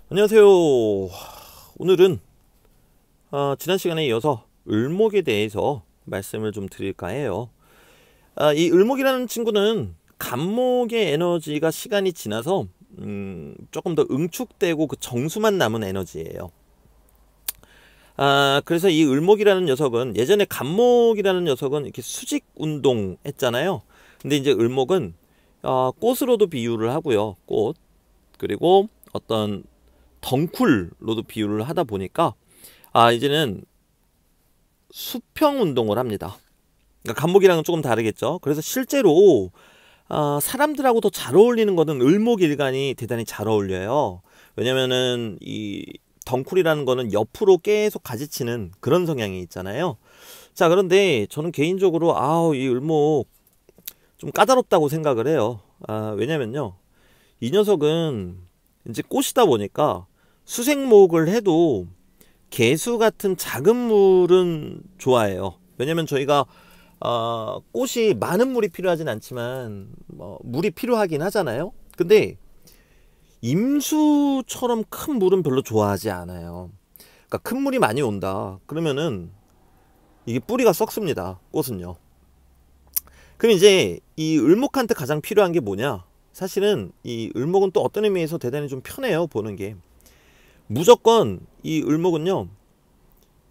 안녕하세요. 오늘은 지난 시간에 이어서 을목에 대해서 말씀을 좀 드릴까 해요. 이 을목이라는 친구는 간목의 에너지가 시간이 지나서 조금 더 응축되고 그 정수만 남은 에너지예요. 그래서 이 을목이라는 녀석은 예전에 간목이라는 녀석은 이렇게 수직 운동 했잖아요. 근데 이제 을목은 꽃으로도 비유를 하고요. 꽃. 그리고 어떤 덩쿨로도 비유를 하다 보니까 이제는 수평 운동을 합니다. 그러니까 간목이랑은 조금 다르겠죠. 그래서 실제로 사람들하고 더 잘 어울리는 거는 을목일간이 대단히 잘 어울려요. 왜냐면은 이 덩쿨이라는 거는 옆으로 계속 가지치는 그런 성향이 있잖아요. 자, 그런데 저는 개인적으로 이 을목 좀 까다롭다고 생각을 해요. 왜냐면요, 이 녀석은 이제 꽃이다 보니까 수생목을 해도 개수 같은 작은 물은 좋아해요. 왜냐면 저희가 꽃이 많은 물이 필요하진 않지만 물이 필요하긴 하잖아요. 근데 임수처럼 큰 물은 별로 좋아하지 않아요. 그러니까 큰 물이 많이 온다 그러면은 이게 뿌리가 썩습니다. 꽃은요. 그럼 이제 이 을목한테 가장 필요한 게 뭐냐? 사실은 이 을목은 또 어떤 의미에서 대단히 좀 편해요, 보는 게. 무조건 이 을목은요,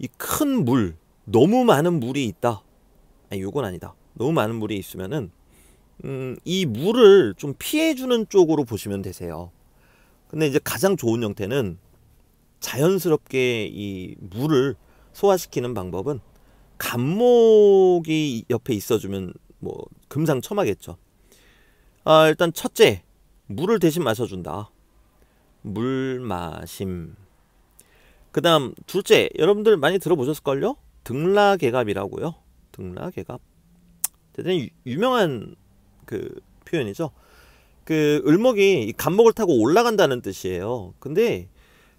이 큰 물, 너무 많은 물이 있다. 요건 아니다. 너무 많은 물이 있으면은 이 물을 좀 피해주는 쪽으로 보시면 되세요. 근데 이제 가장 좋은 형태는 자연스럽게 이 물을 소화시키는 방법은 간목이 옆에 있어주면 뭐 금상첨화겠죠. 일단 첫째, 물을 대신 마셔준다. 물 마심. 그 다음 둘째, 여러분들 많이 들어보셨을걸요? 등라개갑이라고요. 등라개갑. 대단히 유명한 그 표현이죠. 그 을목이 간목을 타고 올라간다는 뜻이에요. 근데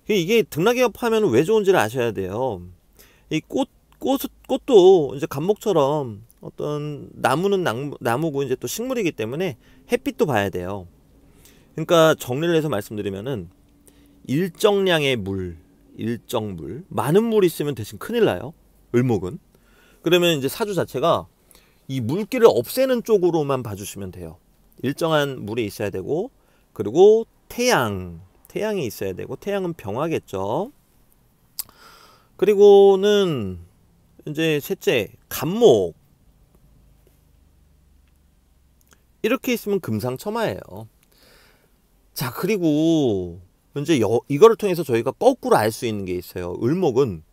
이게 등라개갑 하면 왜 좋은지를 아셔야 돼요. 이 꽃도 이제 간목처럼 어떤 나무는 나무고 이제 또 식물이기 때문에 햇빛도 봐야 돼요. 그러니까 정리를 해서 말씀드리면은 일정량의 물, 많은 물 있으면 대신 큰일 나요. 을목은. 그러면 이제 사주 자체가 이 물기를 없애는 쪽으로만 봐주시면 돼요. 일정한 물이 있어야 되고, 그리고 태양이 있어야 되고, 태양은 병화겠죠. 그리고는 이제 셋째, 간목. 이렇게 있으면 금상첨화예요. 자, 그리고 이제 이거를 통해서 저희가 거꾸로 알 수 있는 게 있어요. 을목은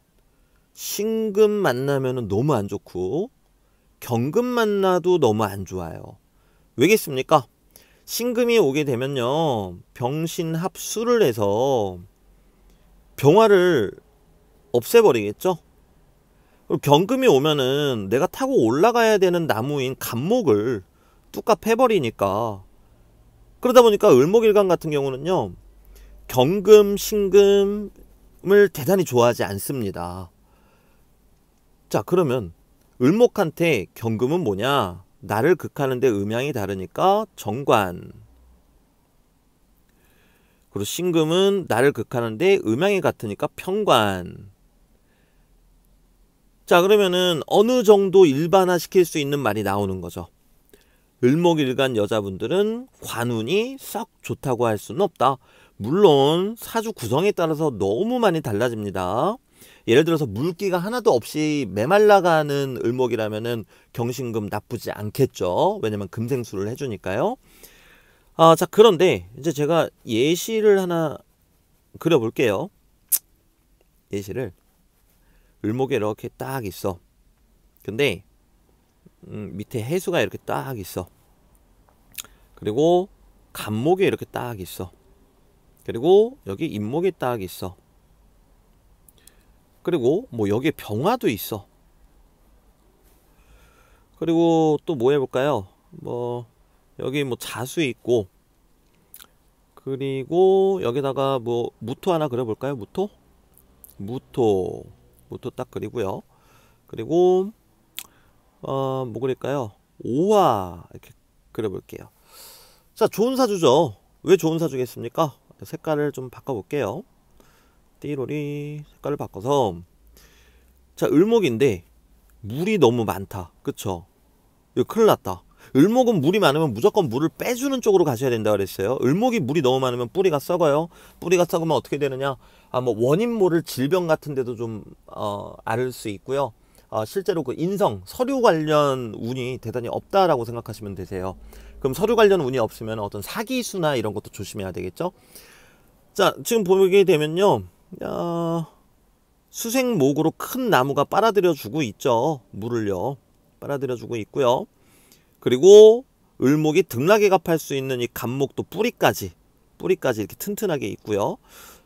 신금 만나면 너무 안 좋고 경금 만나도 너무 안 좋아요. 왜겠습니까? 신금이 오게 되면요, 병신합수를 해서 병화를 없애버리겠죠. 그리고 경금이 오면은 내가 타고 올라가야 되는 나무인 간목을 뚝갑 해버리니까, 그러다 보니까 을목일간 같은 경우는요, 경금, 신금을 대단히 좋아하지 않습니다. 자, 그러면 을목한테 경금은 뭐냐? 나를 극하는데 음양이 다르니까 정관. 그리고 신금은 나를 극하는데 음양이 같으니까 편관. 자, 그러면은 어느 정도 일반화 시킬 수 있는 말이 나오는 거죠. 을목일간 여자분들은 관운이 썩 좋다고 할 수는 없다. 물론 사주 구성에 따라서 너무 많이 달라집니다. 예를 들어서 물기가 하나도 없이 메말라가는 을목이라면은 경신금 나쁘지 않겠죠. 왜냐면 금생수를 해주니까요. 자, 그런데 이제 제가 예시를 하나 그려볼게요. 예시를. 을목에 이렇게 딱 있어. 근데 밑에 해수가 이렇게 딱 있어. 그리고 간목에 이렇게 딱 있어. 그리고 여기 임목에 딱 있어. 그리고 뭐 여기에 병화도 있어. 그리고 또 뭐 해볼까요? 뭐 여기 뭐 자수 있고, 그리고 여기다가 뭐 무토 하나 그려볼까요? 무토 딱 그리고요. 그리고 뭐 그릴까요? 오화 이렇게 그려볼게요. 자, 좋은 사주죠. 왜 좋은 사주겠습니까? 색깔을 좀 바꿔볼게요. 띠로리 색깔을 바꿔서 자 을목인데 물이 너무 많다. 그쵸? 이거 큰일 났다. 을목은 물이 많으면 무조건 물을 빼주는 쪽으로 가셔야 된다 그랬어요. 을목이 물이 너무 많으면 뿌리가 썩어요. 뿌리가 썩으면 어떻게 되느냐? 뭐 원인 모를 질병 같은 데도 좀 앓을 수 있고요. 실제로 그 인성, 서류 관련 운이 대단히 없다라고 생각하시면 되세요. 그럼 서류 관련 운이 없으면 어떤 사기수나 이런 것도 조심해야 되겠죠? 자, 지금 보게 되면요. 수생목으로 큰 나무가 빨아들여 주고 있죠. 물을요. 빨아들여 주고 있고요. 그리고 을목이 등락에 갚할 수 있는 이 간목도 뿌리까지 이렇게 튼튼하게 있고요.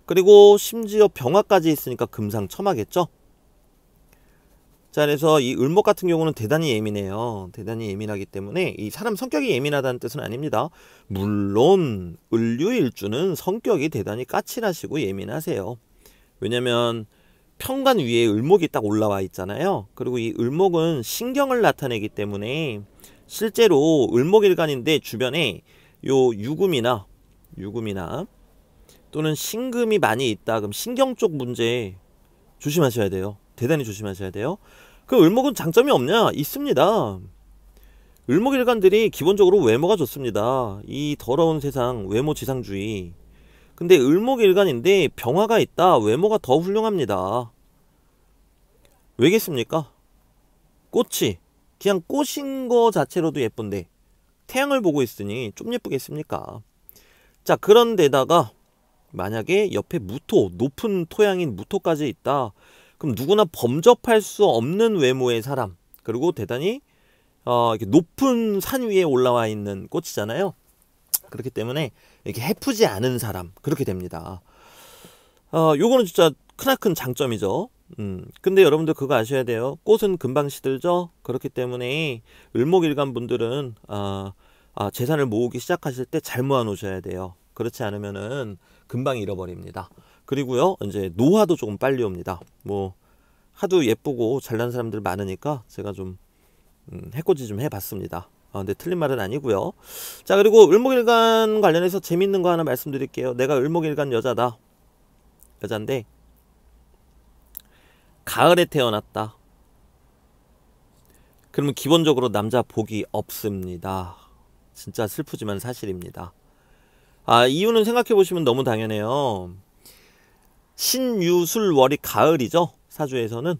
그리고 심지어 병화까지 있으니까 금상첨화겠죠. 자, 그래서 이 을목 같은 경우는 대단히 예민해요. 대단히 예민하기 때문에 이 사람 성격이 예민하다는 뜻은 아닙니다. 물론 을류일주는 성격이 대단히 까칠하시고 예민하세요. 왜냐면 편관 위에 을목이 딱 올라와 있잖아요. 그리고 이 을목은 신경을 나타내기 때문에 실제로 을목일간인데 주변에 요 유금이나 또는 신금이 많이 있다. 그럼 신경 쪽 문제 조심하셔야 돼요. 대단히 조심하셔야 돼요. 그 을목은 장점이 없냐? 있습니다. 을목일간들이 기본적으로 외모가 좋습니다. 이 더러운 세상 외모 지상주의. 근데 을목일간인데 병화가 있다. 외모가 더 훌륭합니다. 왜겠습니까? 꽃이 그냥 꽃인 거 자체로도 예쁜데 태양을 보고 있으니 좀 예쁘겠습니까? 자, 그런데다가 만약에 옆에 무토, 높은 토양인 무토까지 있다. 그럼 누구나 범접할 수 없는 외모의 사람, 그리고 대단히 이렇게 높은 산 위에 올라와 있는 꽃이잖아요. 그렇기 때문에 이렇게 해프지 않은 사람, 그렇게 됩니다. 요거는 진짜 크나큰 장점이죠. 근데 여러분들 그거 아셔야 돼요. 꽃은 금방 시들죠. 그렇기 때문에 을목일간 분들은 재산을 모으기 시작하실 때 잘 모아 놓으셔야 돼요. 그렇지 않으면은 금방 잃어버립니다. 그리고요, 이제 노화도 조금 빨리 옵니다. 뭐 하도 예쁘고 잘난 사람들 많으니까 제가 좀 해코지 좀 해봤습니다. 근데 틀린 말은 아니고요. 자, 그리고 을목일간 관련해서 재밌는 거 하나 말씀드릴게요. 내가 을목일간 여잔데 가을에 태어났다. 그러면 기본적으로 남자 복이 없습니다. 진짜 슬프지만 사실입니다. 이유는 생각해보시면 너무 당연해요. 신유술월이 가을이죠. 사주에서는.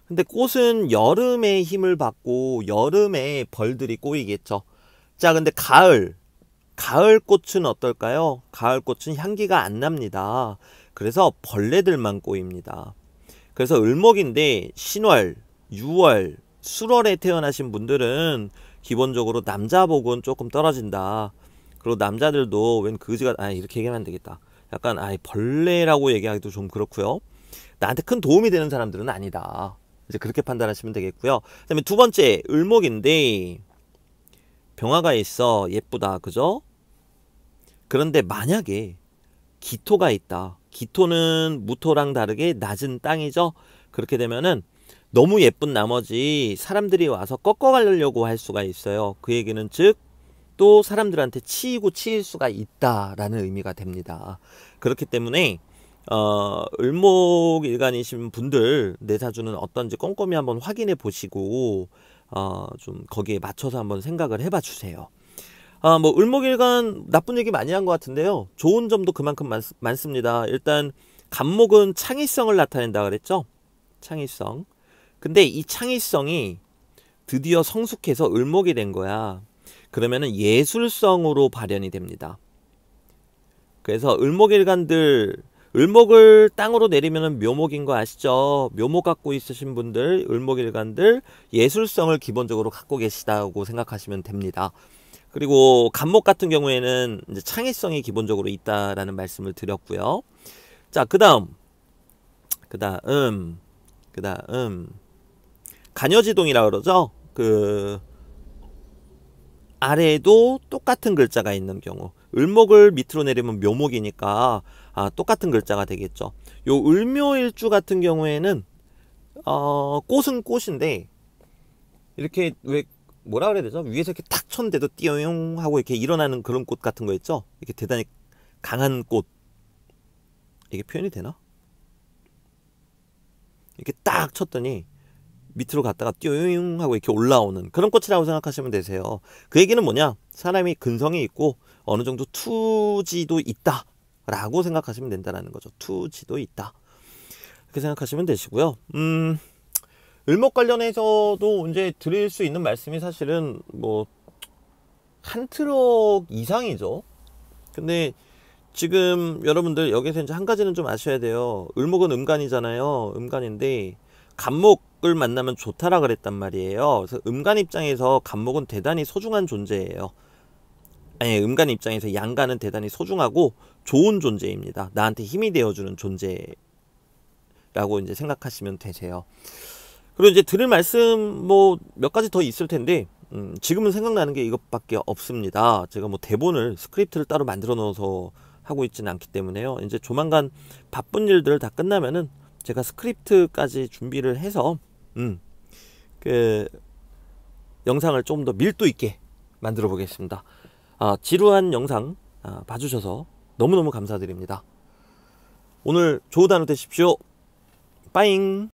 근데 꽃은 여름에 힘을 받고 여름에 벌들이 꼬이겠죠. 자, 근데 가을 꽃은 어떨까요? 가을 꽃은 향기가 안 납니다. 그래서 벌레들만 꼬입니다. 그래서 을목인데 신월, 유월, 술월에 태어나신 분들은 기본적으로 남자복은 조금 떨어진다. 그리고 남자들도 웬 그지가 이렇게 얘기하면 안 되겠다. 약간 벌레라고 얘기하기도 좀 그렇고요. 나한테 큰 도움이 되는 사람들은 아니다. 이제 그렇게 판단하시면 되겠고요. 그다음에 두 번째 을목인데 병화가 있어. 예쁘다. 그죠? 그런데 만약에 기토가 있다. 기토는 무토랑 다르게 낮은 땅이죠. 그렇게 되면은 너무 예쁜 나머지 사람들이 와서 꺾어가려고 할 수가 있어요. 그 얘기는 즉 또 사람들한테 치일 수가 있다라는 의미가 됩니다. 그렇기 때문에 을목일간이신 분들 내 사주는 어떤지 꼼꼼히 한번 확인해 보시고 좀 거기에 맞춰서 한번 생각을 해봐 주세요. 뭐 을목일간 나쁜 얘기 많이 한 것 같은데요. 좋은 점도 그만큼 많습니다. 일단 간목은 창의성을 나타낸다 그랬죠. 창의성. 근데 이 창의성이 드디어 성숙해서 을목이 된 거야. 그러면은 예술성으로 발현이 됩니다. 그래서 을목일간들, 을목을 땅으로 내리면은 묘목인 거 아시죠? 묘목 갖고 있으신 분들, 을목일간들 예술성을 기본적으로 갖고 계시다고 생각하시면 됩니다. 그리고 간목 같은 경우에는 이제 창의성이 기본적으로 있다라는 말씀을 드렸고요. 자, 그다음 간여지동이라 그러죠. 그 아래에도 똑같은 글자가 있는 경우, 을목을 밑으로 내리면 묘목이니까 똑같은 글자가 되겠죠. 요 을묘일주 같은 경우에는 꽃은 꽃인데 이렇게 왜 뭐라 그래야 되죠? 위에서 이렇게 탁 쳤는데도 띠용 하고 이렇게 일어나는 그런 꽃 같은 거 있죠? 이렇게 대단히 강한 꽃. 이게 표현이 되나? 이렇게 딱 쳤더니 밑으로 갔다가 띠용 하고 이렇게 올라오는 그런 꽃이라고 생각하시면 되세요. 그 얘기는 뭐냐? 사람이 근성이 있고 어느 정도 투지도 있다 라고 생각하시면 된다는 거죠. 투지도 있다. 그렇게 생각하시면 되시고요. 을목 관련해서도 이제 드릴 수 있는 말씀이 사실은 뭐 한 트럭 이상이죠. 근데 지금 여러분들 여기서 이제 한 가지는 좀 아셔야 돼요. 을목은 음간이잖아요. 음간인데 간목을 만나면 좋다라 그랬단 말이에요. 그래서 음간 입장에서 간목은 대단히 소중한 존재예요. 아니, 음간 입장에서 양간은 대단히 소중하고 좋은 존재입니다. 나한테 힘이 되어주는 존재라고 이제 생각하시면 되세요. 그리고 이제 들을 말씀 뭐 몇 가지 더 있을 텐데 지금은 생각나는 게 이것밖에 없습니다. 제가 뭐 대본을 스크립트를 따로 만들어 넣어서 하고 있지는 않기 때문에요. 이제 조만간 바쁜 일들 다 끝나면은 제가 스크립트까지 준비를 해서 그 영상을 좀 더 밀도 있게 만들어 보겠습니다. 지루한 영상 봐주셔서 너무너무 감사드립니다. 오늘 좋은 하루 되십시오. 빠잉.